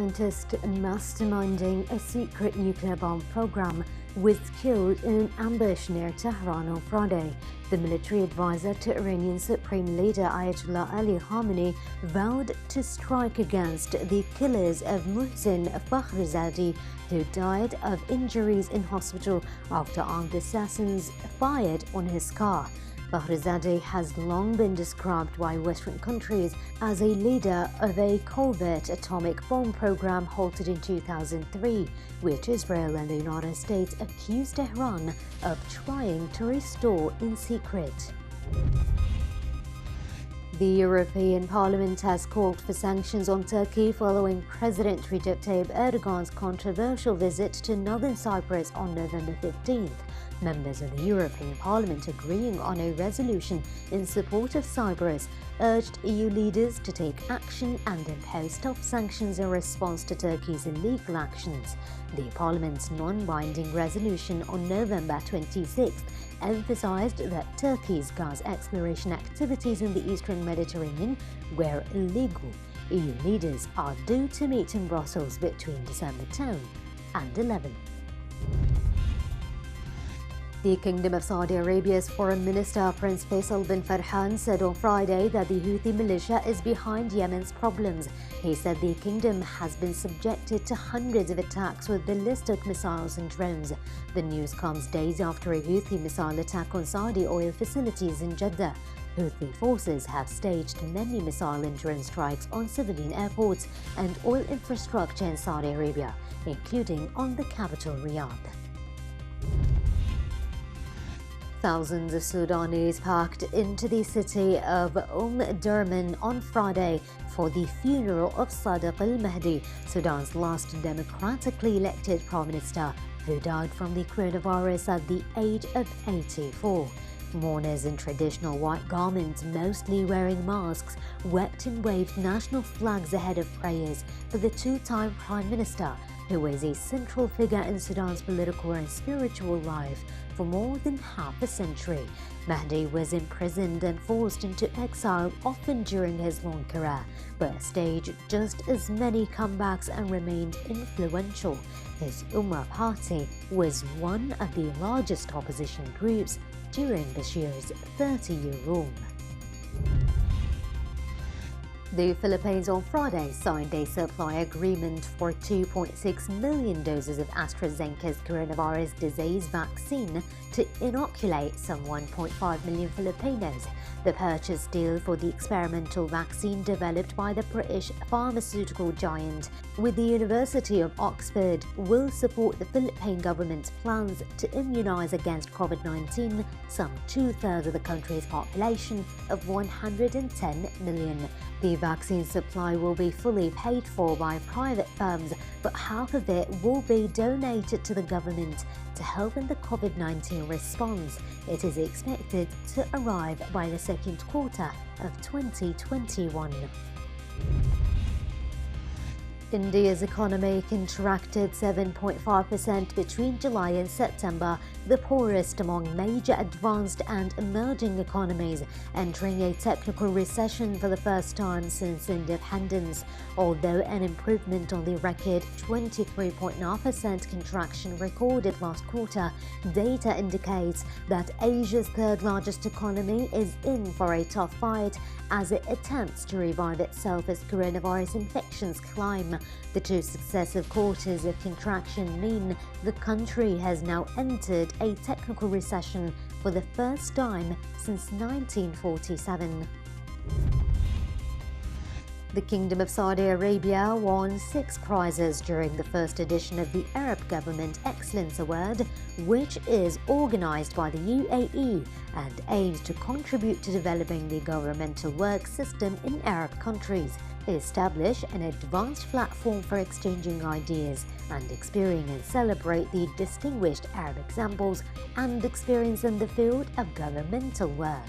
scientist masterminding a secret nuclear bomb program was killed in an ambush near Tehran on Friday. The military advisor to Iranian Supreme Leader Ayatollah Ali Khamenei vowed to strike against the killers of Mohsen Fakhrizadeh, who died of injuries in hospital after armed assassins fired on his car. Fakhrizadeh has long been described by Western countries as a leader of a covert atomic bomb program halted in 2003, which Israel and the United States accused Tehran of trying to restore in secret. The European Parliament has called for sanctions on Turkey following President Recep Tayyip Erdogan's controversial visit to northern Cyprus on November 15th. Members of the European Parliament agreeing on a resolution in support of Cyprus urged EU leaders to take action and impose tough sanctions in response to Turkey's illegal actions. The Parliament's non-binding resolution on November 26th emphasized that Turkey's gas exploration activities in the eastern Mediterranean were illegal. EU leaders are due to meet in Brussels between December 10 and 11. The Kingdom of Saudi Arabia's Foreign Minister Prince Faisal bin Farhan said on Friday that the Houthi militia is behind Yemen's problems. He said the kingdom has been subjected to hundreds of attacks with ballistic missiles and drones. The news comes days after a Houthi missile attack on Saudi oil facilities in Jeddah. Houthi forces have staged many missile and drone strikes on civilian airports and oil infrastructure in Saudi Arabia, including on the capital Riyadh. Thousands of Sudanese packed into the city of Durman on Friday for the funeral of Sadiq al-Mahdi, Sudan's last democratically elected prime minister, who died from the coronavirus at the age of 84. Mourners in traditional white garments, mostly wearing masks, wept and waved national flags ahead of prayers for the two-time prime minister, who is a central figure in Sudan's political and spiritual life for more than half a century. Mahdi was imprisoned and forced into exile often during his long career, but staged just as many comebacks and remained influential. His Ummah party was one of the largest opposition groups during Bashir's 30-year rule. The Philippines on Friday signed a supply agreement for 2.6 million doses of AstraZeneca's coronavirus disease vaccine to inoculate some 1.5 million Filipinos. The purchase deal for the experimental vaccine developed by the British pharmaceutical giant with the University of Oxford will support the Philippine government's plans to immunize against COVID-19 some two-thirds of the country's population of 110 million. The vaccine supply will be fully paid for by private firms, but half of it will be donated to the government to help in the COVID-19 response. It is expected to arrive by the second quarter of 2021. India's economy contracted 7.5% between July and September, the poorest among major advanced and emerging economies, entering a technical recession for the first time since independence. Although an improvement on the record 23.9% contraction recorded last quarter, data indicates that Asia's third-largest economy is in for a tough fight as it attempts to revive itself as coronavirus infections climb. The two successive quarters of contraction mean the country has now entered a technical recession for the first time since 1947. The Kingdom of Saudi Arabia won 6 prizes during the first edition of the Arab Government Excellence Award, which is organized by the UAE and aims to contribute to developing the governmental work system in Arab countries, establish an advanced platform for exchanging ideas and experience and celebrate the distinguished Arab examples and experience in the field of governmental work.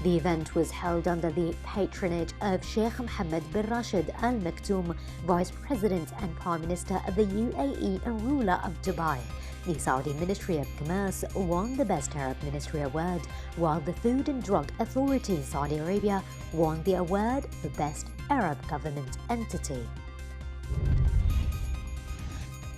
The event was held under the patronage of Sheikh Mohammed bin Rashid Al Maktoum, Vice President and Prime Minister of the UAE and ruler of Dubai. The Saudi Ministry of Commerce won the Best Arab Ministry Award, while the Food and Drug Authority in Saudi Arabia won the award for Best Arab Government Entity.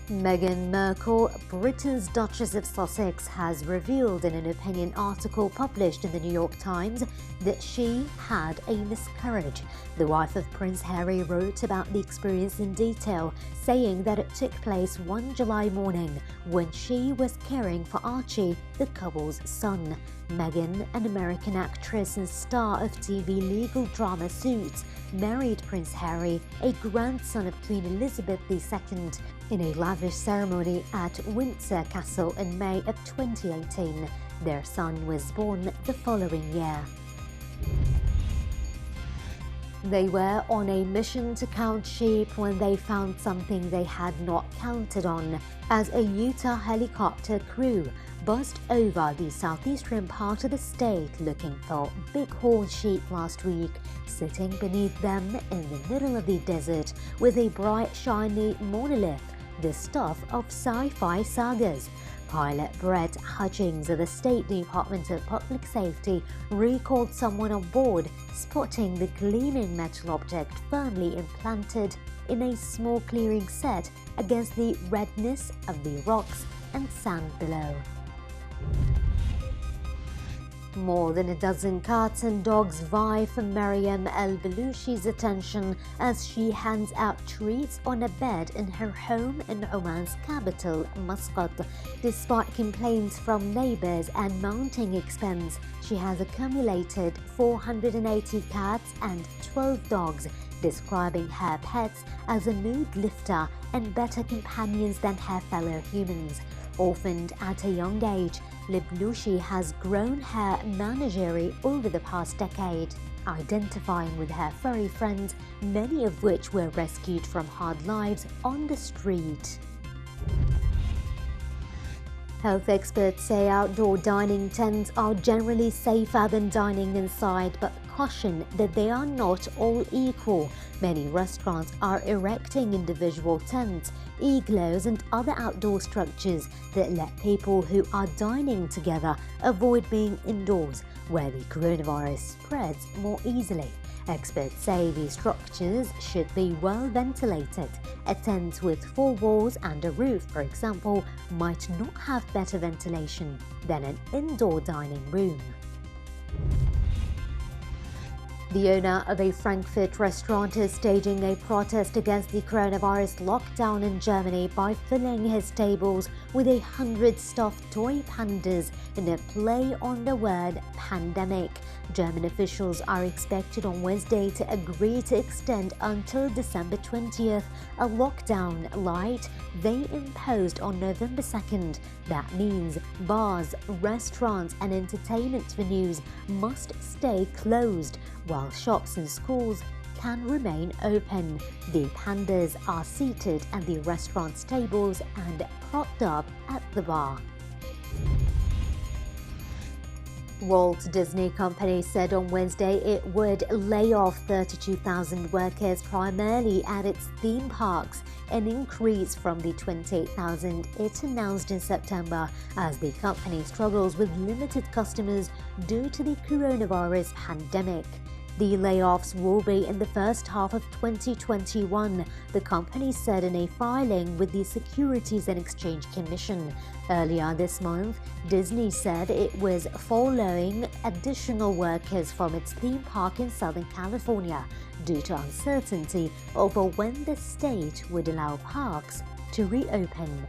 Meghan Markle, Britain's Duchess of Sussex, has revealed in an opinion article published in the New York Times that she had a miscarriage. The wife of Prince Harry wrote about the experience in detail, saying that it took place one July morning when she was caring for Archie, the couple's son. Meghan, an American actress and star of TV legal drama Suits, married Prince Harry, a grandson of Queen Elizabeth II, in a lavish ceremony at Windsor Castle in May of 2018. Their son was born the following year. They were on a mission to count sheep when they found something they had not counted on, as a Utah helicopter crew buzzed over the southeastern part of the state looking for bighorn sheep last week, sitting beneath them in the middle of the desert with a bright, shiny monolith, the stuff of sci-fi sagas. Pilot Brett Hutchings of the State Department of Public Safety recalled someone on board spotting the gleaming metal object firmly implanted in a small clearing set against the redness of the rocks and sand below. More than a dozen cats and dogs vie for Maryam El-Beloushi's attention as she hands out treats on a bed in her home in Oman's capital, Muscat. Despite complaints from neighbors and mounting expense, she has accumulated 480 cats and 12 dogs, describing her pets as a mood lifter and better companions than her fellow humans. Orphaned at a young age, El-Beloushi has grown her menagerie over the past decade, identifying with her furry friends, many of which were rescued from hard lives on the street. Health experts say outdoor dining tents are generally safer than dining inside, but caution that they are not all equal. Many restaurants are erecting individual tents, igloos and other outdoor structures that let people who are dining together avoid being indoors, where the coronavirus spreads more easily. Experts say these structures should be well ventilated. A tent with 4 walls and a roof, for example, might not have better ventilation than an indoor dining room. The owner of a Frankfurt restaurant is staging a protest against the coronavirus lockdown in Germany by filling his tables with 100 stuffed toy pandas in a play on the word pandemic. German officials are expected on Wednesday to agree to extend until December 20th a lockdown light they imposed on November 2nd. That means bars, restaurants and entertainment venues must stay closed, while shops and schools can remain open. The pandas are seated at the restaurant's tables and propped up at the bar. Walt Disney Company said on Wednesday it would lay off 32,000 workers primarily at its theme parks, an increase from the 28,000 it announced in September, as the company struggles with limited customers due to the coronavirus pandemic. The layoffs will be in the first half of 2021, the company said in a filing with the Securities and Exchange Commission. Earlier this month, Disney said it was following additional workers from its theme park in Southern California due to uncertainty over when the state would allow parks to reopen.